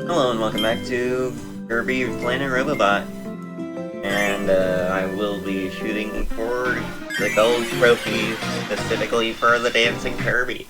Hello and welcome back to Kirby Planet Robobot. And I will be shooting for the gold trophy, specifically for the Dancing Kirby.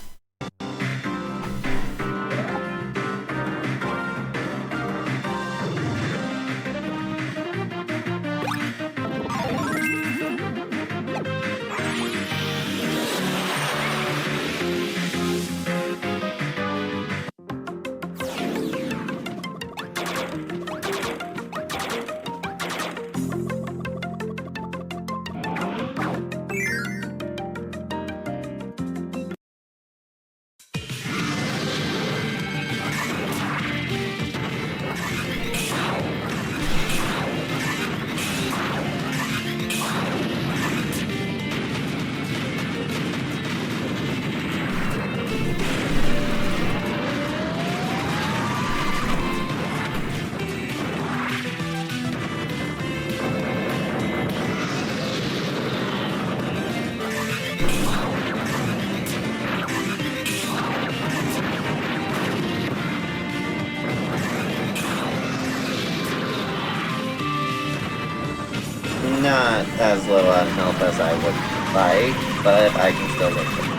Not as low on health as I would like, but I can still make it.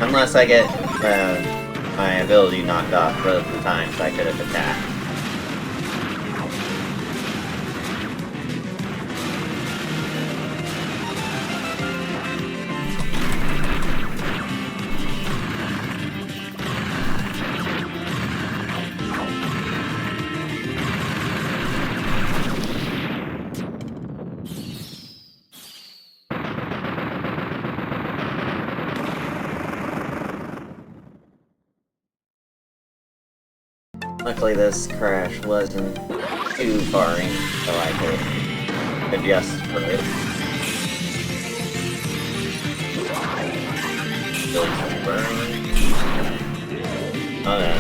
Unless I get my ability knocked off both the times I could have attacked. Luckily this crash wasn't too far in, so I could adjust for it. Still some burn. Oh no,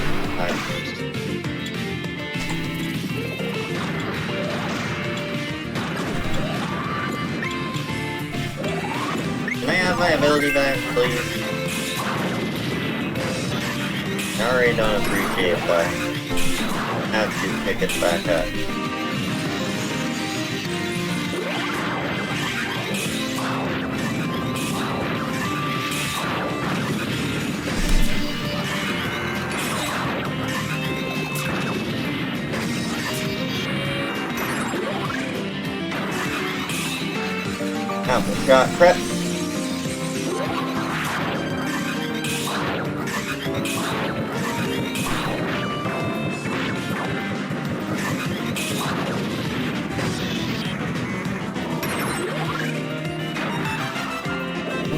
Can I have my ability back, please? I already don't appreciate why. Have to pick it back up. Apple shot prep.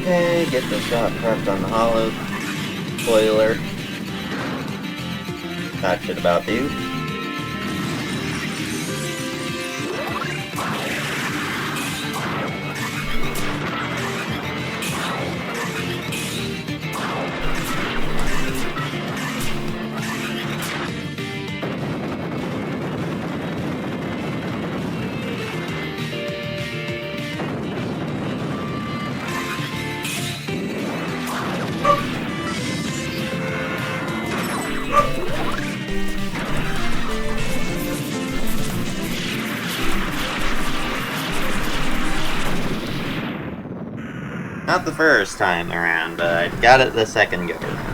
Okay, get the shot prepped on the hollow spoiler. That should about do. Not the first time around, but I got it the second go around.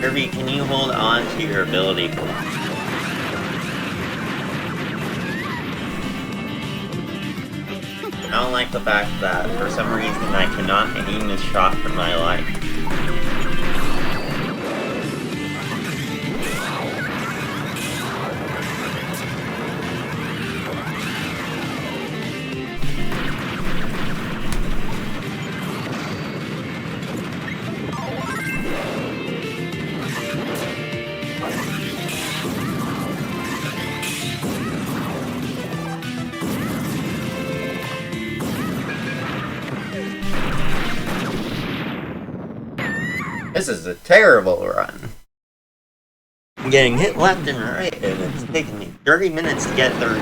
Kirby, can you hold on to your ability? I don't like the fact that, for some reason, I cannot aim a shot for my life. This is a terrible run. I'm getting hit left and right, and it's taking me 30 minutes to get through.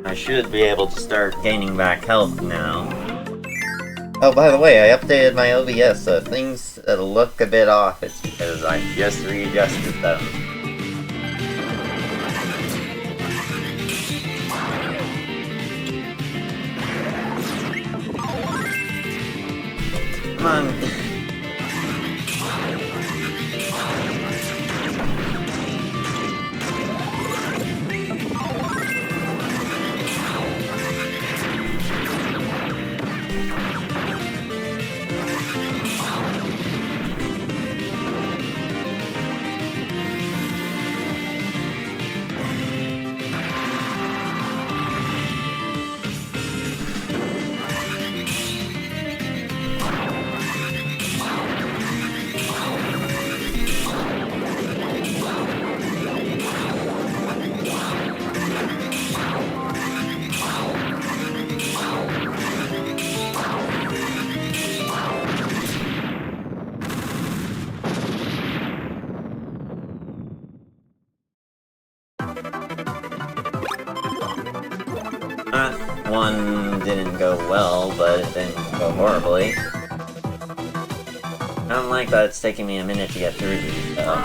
I should be able to start gaining back health now. Oh, by the way, I updated my OBS, so if things look a bit off, it's because I just readjusted them. Come on. That one didn't go well, but it didn't go horribly. I don't like that it's taking me a minute to get through these, though.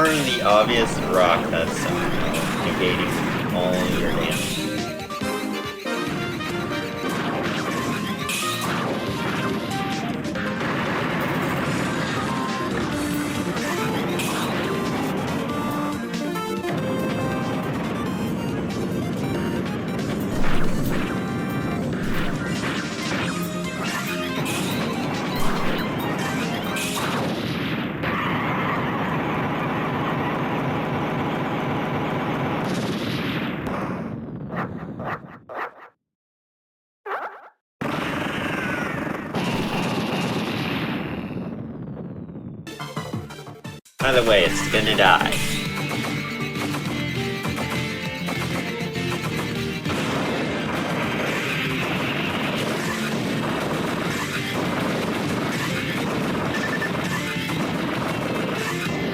ignoring the obvious rock that's negating all your damage. By the way, it's gonna die.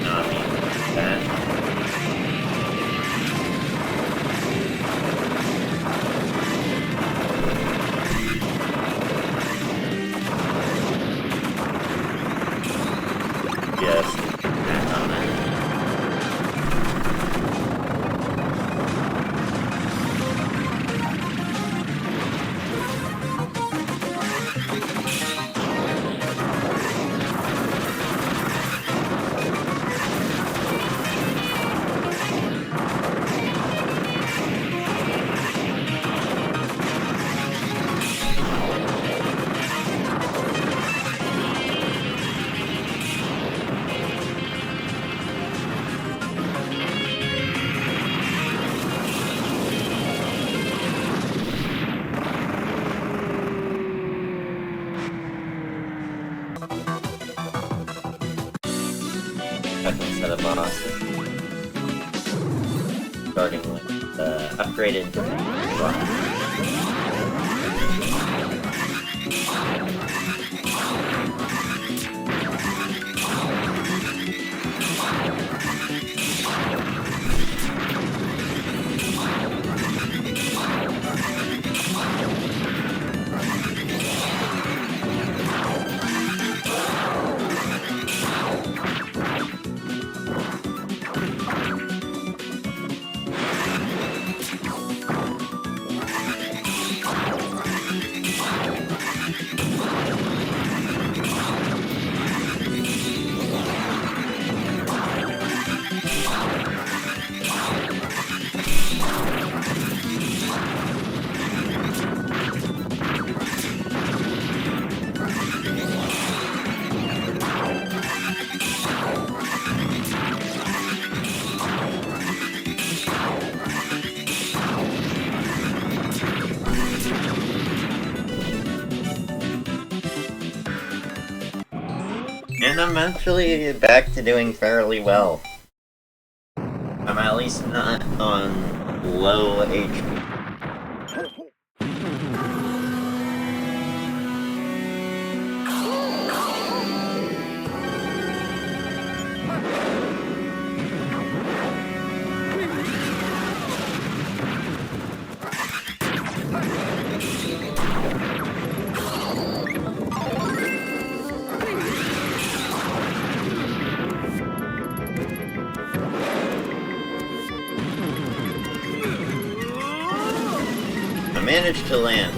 Not me. That. Yes. Second set of bosses. Starting with the upgraded boss. And I'm actually back to doing fairly well. I'm at least not on low HP. I managed to land.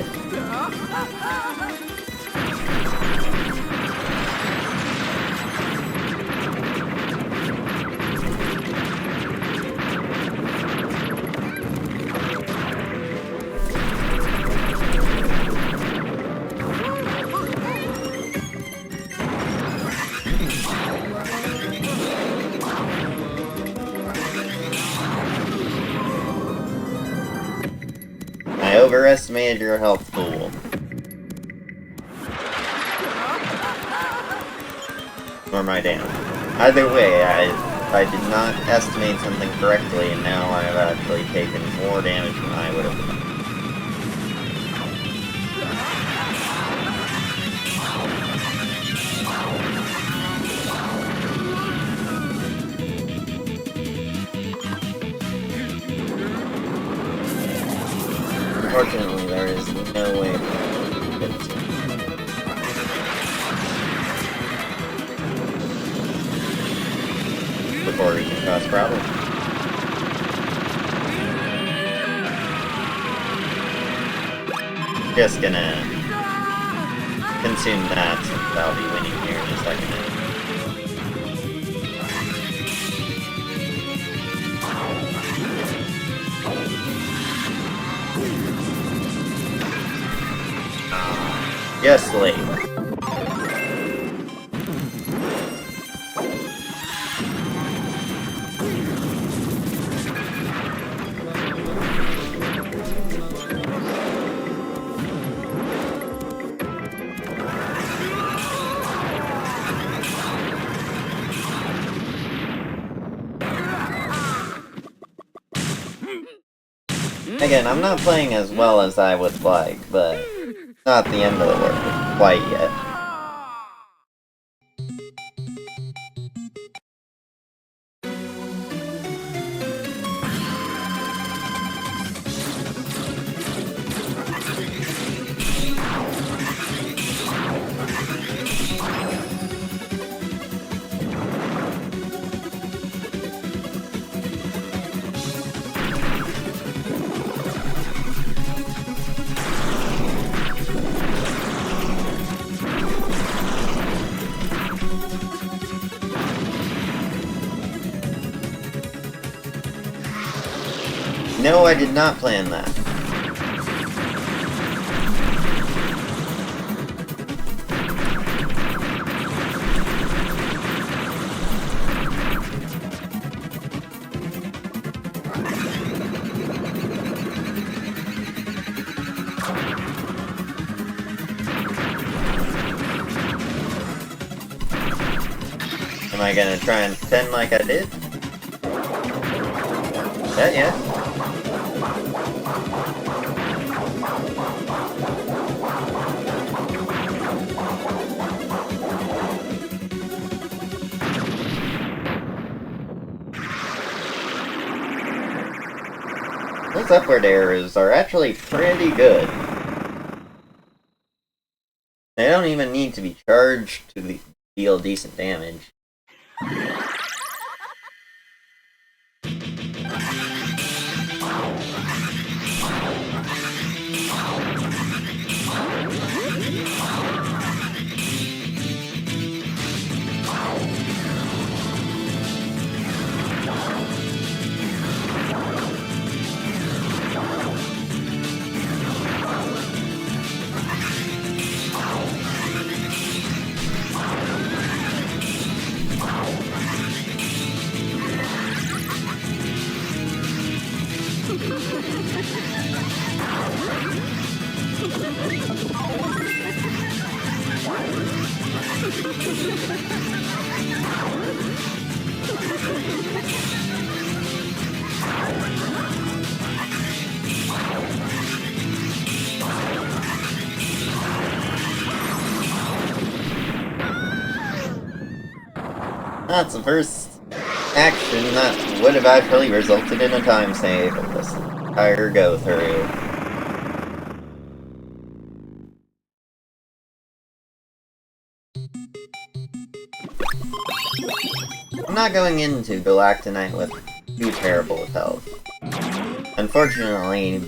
I overestimated your health pool. Or my damage. Either way, I did not estimate something correctly, and now I've actually taken more damage than I would have done. Unfortunately, there is no way to get to. before he can cause problems. Just gonna consume that, since I'll be winning here in a second. Just late. Again, I'm not playing as well as I would like, but not the end of the world quite yet. No, I did not plan that. Am I gonna try and pretend like I did? Yeah. Those upward arrows are actually pretty good. They don't even need to be charged to deal decent damage. That's the first action that would have actually resulted in a time save of this entire go-through. I'm not going into Galactonite with too terrible of health. Unfortunately,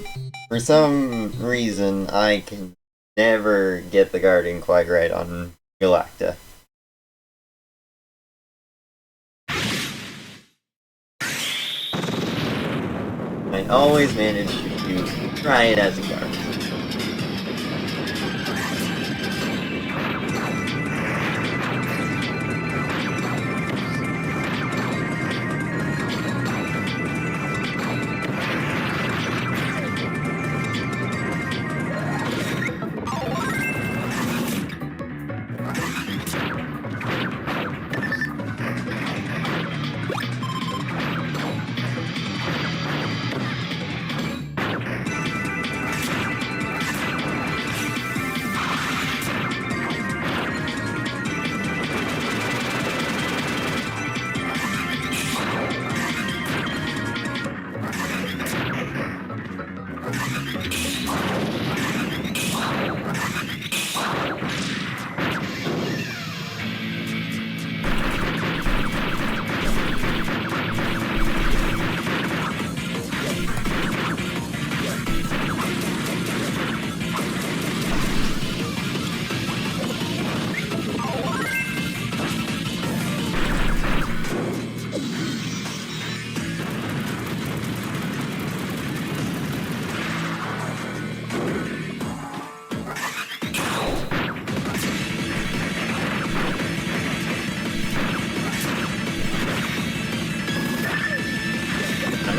for some reason, I can never get the guarding quite right on Galacta. I always manage to try it as a guard.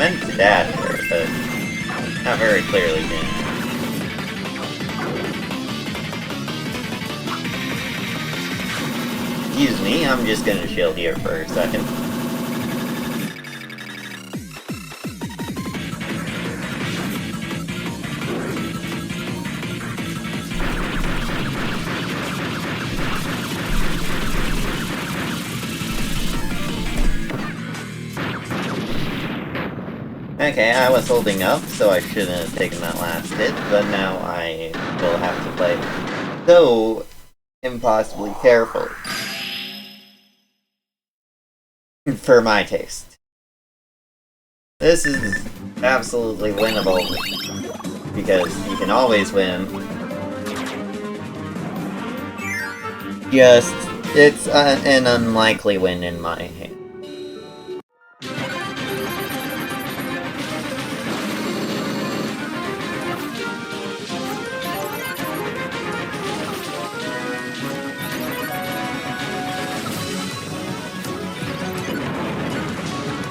meant to dash there, but not very clearly did. Excuse me, I'm just gonna chill here for a second. Okay, I was holding up, so I shouldn't have taken that last hit, but now I will have to play so impossibly carefully. For my taste. This is absolutely winnable, because you can always win. Just, it's an unlikely win in my hand.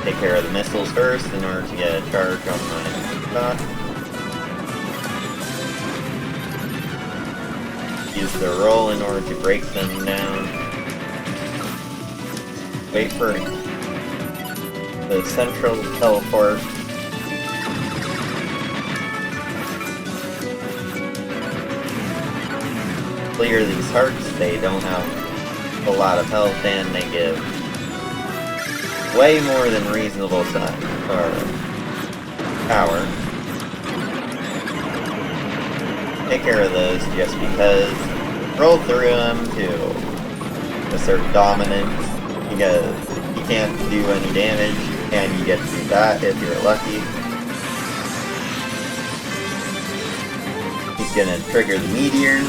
Take care of the missiles first in order to get a charge on my shot. Use the roll in order to break them down. Wait for the central teleport. Clear these hearts, they don't have a lot of health and they give way more than reasonable size or power. Take care of those just because. Roll through them to assert dominance because you can't do any damage and you get to do that if you're lucky. He's gonna trigger the meteors.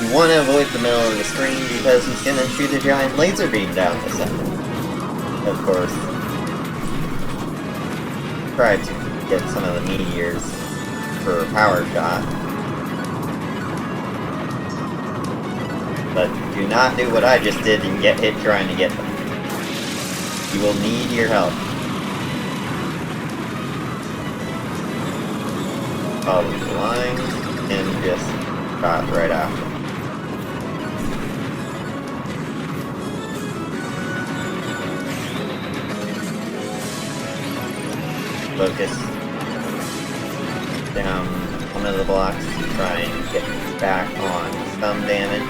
You want to avoid the middle of the screen because he's gonna shoot a giant laser beam down the center. Of course, try to get some of the meteors for a power shot. But do not do what I just did and get hit trying to get them. You will need your help. Follow the line and just shot right after. Focus down one of the blocks to try and get back on some damage.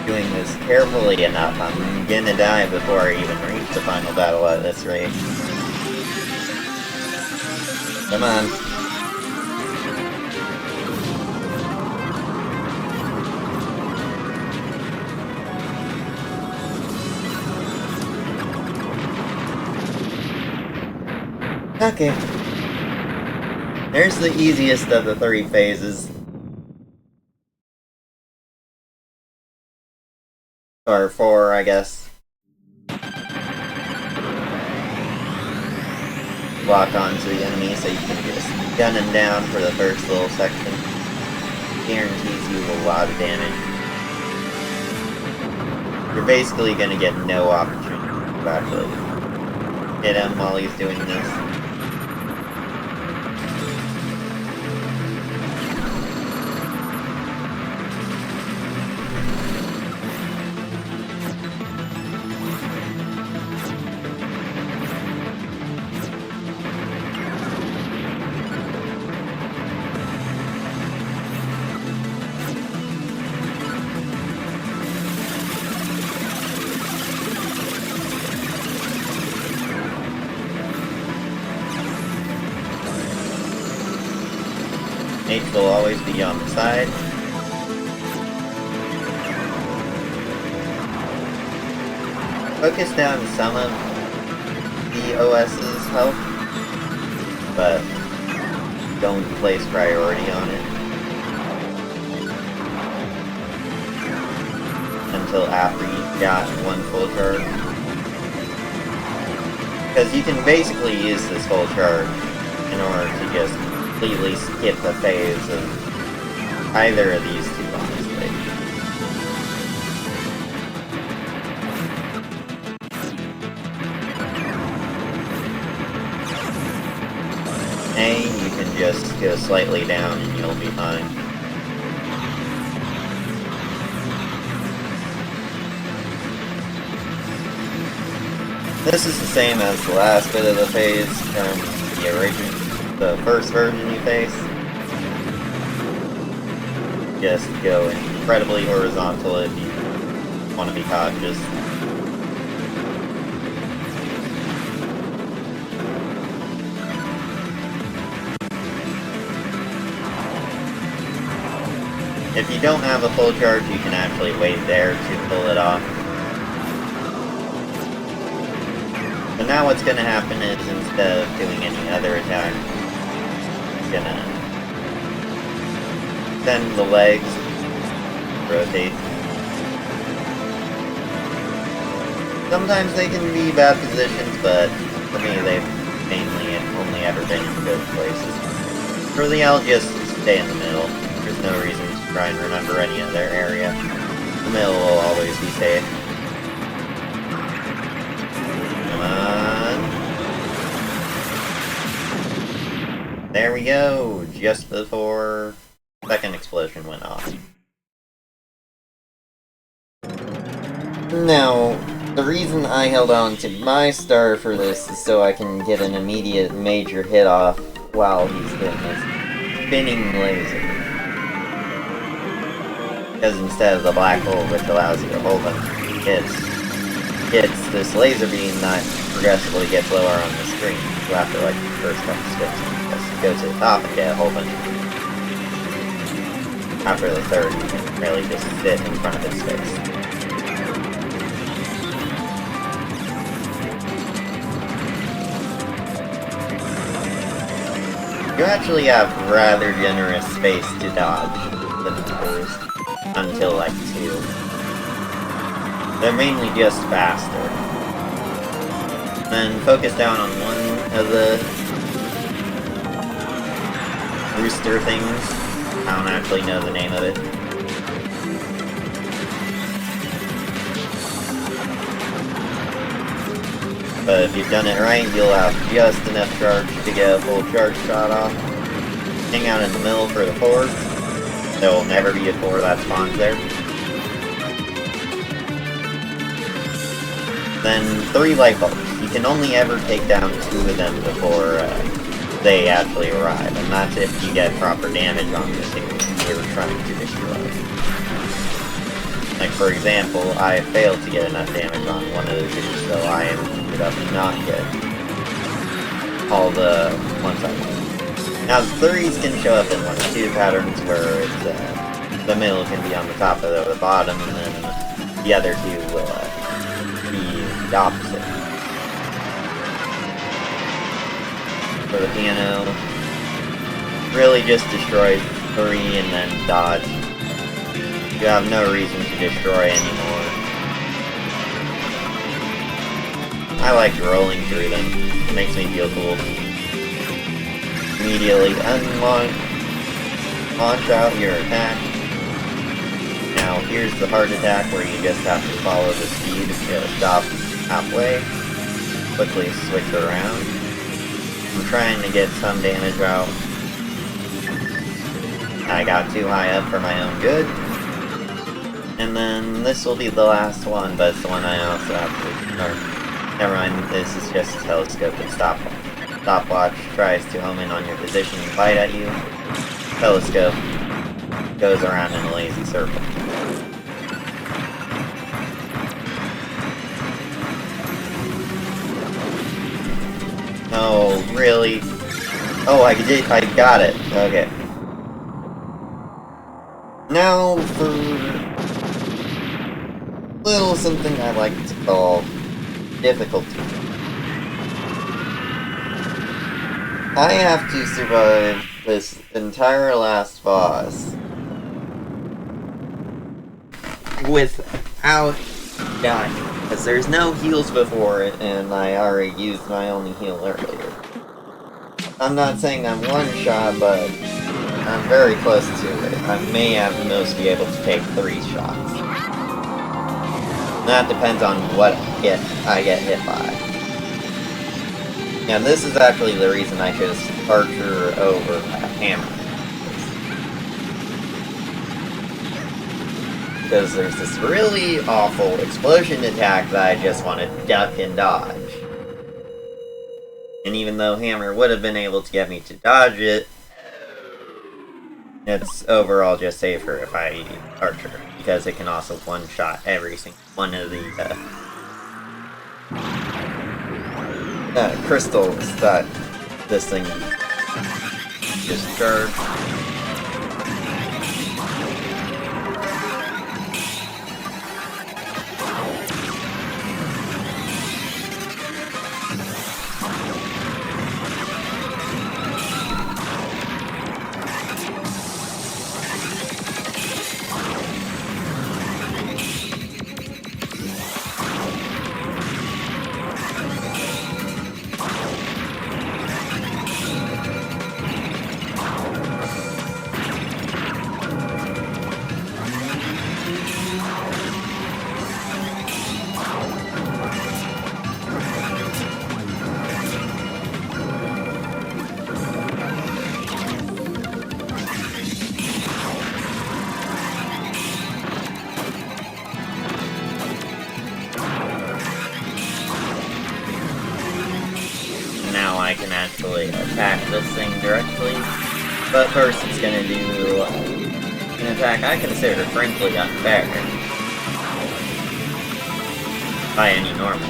Doing this carefully enough, I'm gonna die before I even reach the final battle at this rate. Come on. Okay. There's the easiest of the 3 phases. Or 4, I guess. Lock onto the enemy so you can just gun him down for the first little section. Guarantees you a lot of damage. You're basically gonna get no opportunity to actually hit him while he's doing this. H will always be on the side. focus down some of the OS's health, but don't place priority on it until after you've got one full charge. Because you can basically use this full charge in order to just completely skip the phase of either of these two, honestly. You can just go slightly down and you'll be fine. This is the same as the last bit of the phase from the first version you face. Just go incredibly horizontal if you want to be cautious. If you don't have a full charge, you can actually wait there to pull it off. But now what's going to happen is, instead of doing any other attack, it's going to send the legs, rotate. Sometimes they can be bad positions, but for me they've mainly only ever been in good places. Really, I'll just stay in the middle. There's no reason to try and remember any other area. The middle will always be safe. Come on. There we go, just before the second explosion went off. Now, the reason I held on to my star for this is so I can get an immediate major hit off while he's getting this spinning laser. Because instead of the black hole, which allows you to hold them, it's this laser beam that progressively gets lower on the screen. So after like the first couple spins, you go to the top and get a whole bunch of them. After the third, you can really just sit in front of his face. You actually have rather generous space to dodge the numbers until like 2. They're mainly just faster. Then focus down on one of the rooster things. I don't actually know the name of it. But if you've done it right, you'll have just enough charge to get a full charge shot off. Hang out in the middle for the 4s. There will never be a 4 that spawns there. Then 3 light bulbs. You can only ever take down 2 of them before they actually arrive, and that's if you get proper damage on the thing you're trying to destroy. Like for example, I failed to get enough damage on one of the 2, so I ended up not getting all the ones I wanted. Now the 3s can show up in one of 2 patterns where it's, the middle can be on the top of the bottom, and then the other 2 will be the opposite. For the piano, really just destroy 3 and then dodge. You have no reason to destroy anymore. I like rolling through them. It makes me feel cool. Immediately launch out your attack. Now here's the hard attack where you just have to follow the speed to stop halfway. Quickly switch around. I'm trying to get some damage out. I got too high up for my own good. And then this will be the last one, but it's the one I also have to... Or, never mind, this is just a telescope and stopwatch. Stopwatch tries to home in on your position and bite at you. Telescope goes around in a lazy circle. Oh, really? Oh, I got it. Okay. Now for little something I like to call difficulty. I have to survive this entire last boss without dying, because there's no heals before it, and I already used my only heal earlier. I'm not saying I'm one shot, but I'm very close to it. I may at most be able to take 3 shots. That depends on what I get hit by. And this is actually the reason I chose Archer over Hammer. Because there's this really awful explosion attack that I just want to duck and dodge. And even though Hammer would have been able to get me to dodge it, it's overall just safer if I use Archer, because it can also one-shot every single one of the crystals that this thing discharges. I can actually attack this thing directly, but first it's gonna do an attack I consider frankly unfair by any normal.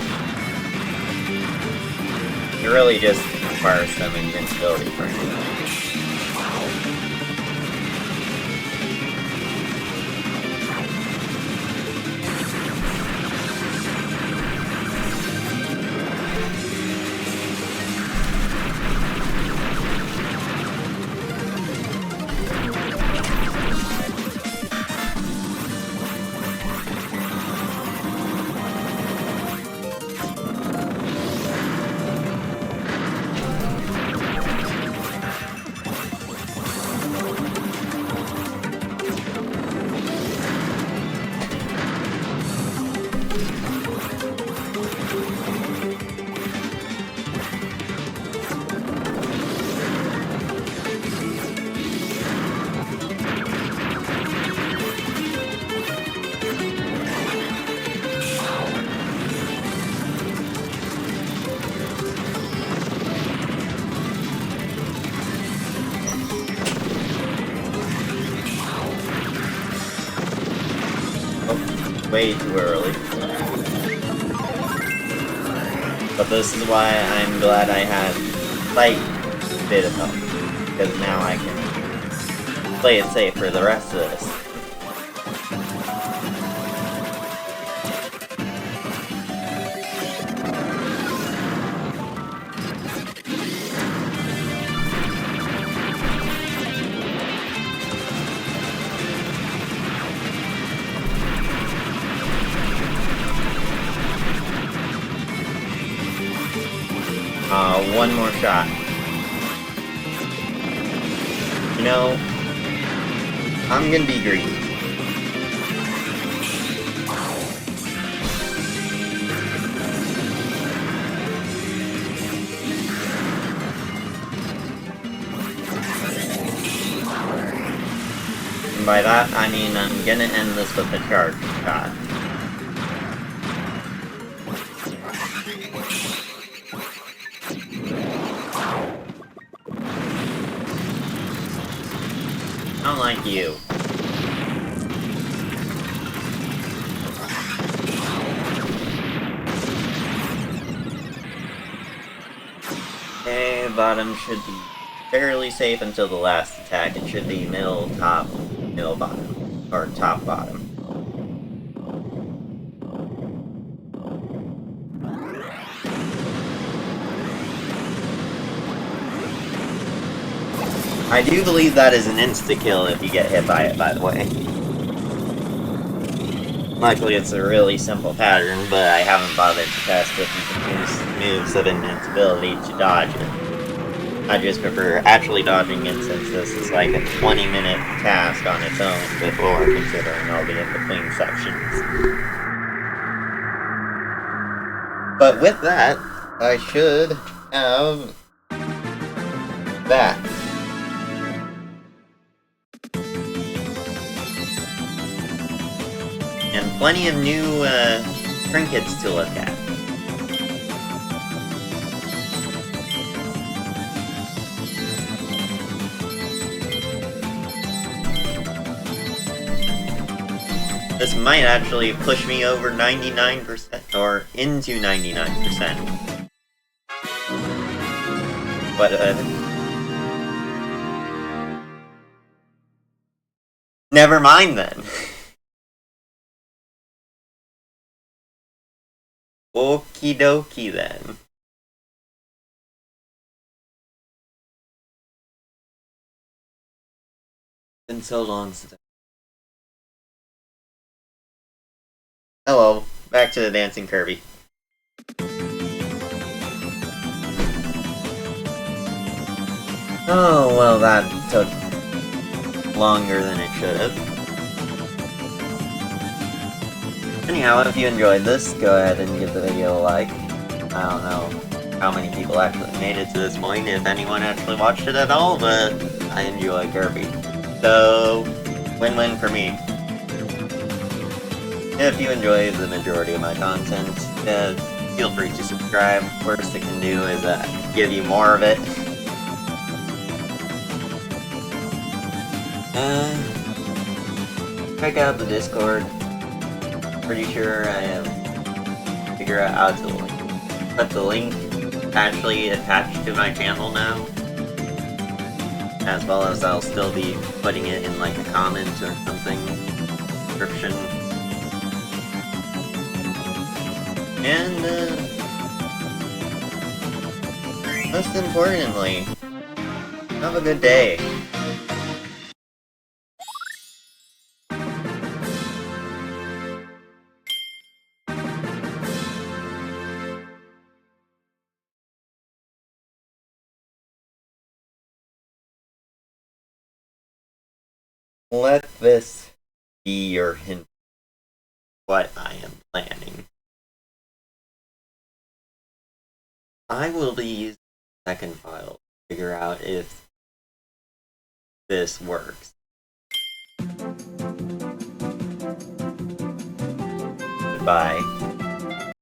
It really just requires some invincibility for me. Way too early. But this is why I'm glad I had slight bit of help, because now I can play it safe for the rest of this. One more shot. You know, I'm gonna be greedy. And by that, I mean I'm gonna end this with a charge shot. Unlike you. Okay, bottom should be fairly safe until the last attack. It should be middle, top, middle, bottom. Or top, bottom. I do believe that is an insta-kill if you get hit by it, by the way. Luckily, it's a really simple pattern, but I haven't bothered to test if you can use moves of invincibility to dodge it. I just prefer actually dodging it since this is like a 20-minute task on its own before considering all the in-between sections. But with that, I should have that. And plenty of new trinkets to look at. This might actually push me over 99%, or into 99%. But, never mind then. Okie dokie then. Been so long since Oh well, back to the dancing Kirby. Oh well, that took longer than it should have. Anyhow, if you enjoyed this, go ahead and give the video a like. I don't know how many people actually made it to this point, if anyone actually watched it at all, but I enjoy Kirby. So, win-win for me. If you enjoy the majority of my content, feel free to subscribe. Worst it can do is give you more of it. Check out the Discord. Pretty sure I figure out how to put the link actually attached to my channel now. As well as I'll still be putting it in like a comment or something, description. And, most importantly, have a good day. Let this be your hint of what I am planning. I will be using the second file to figure out if this works. Goodbye.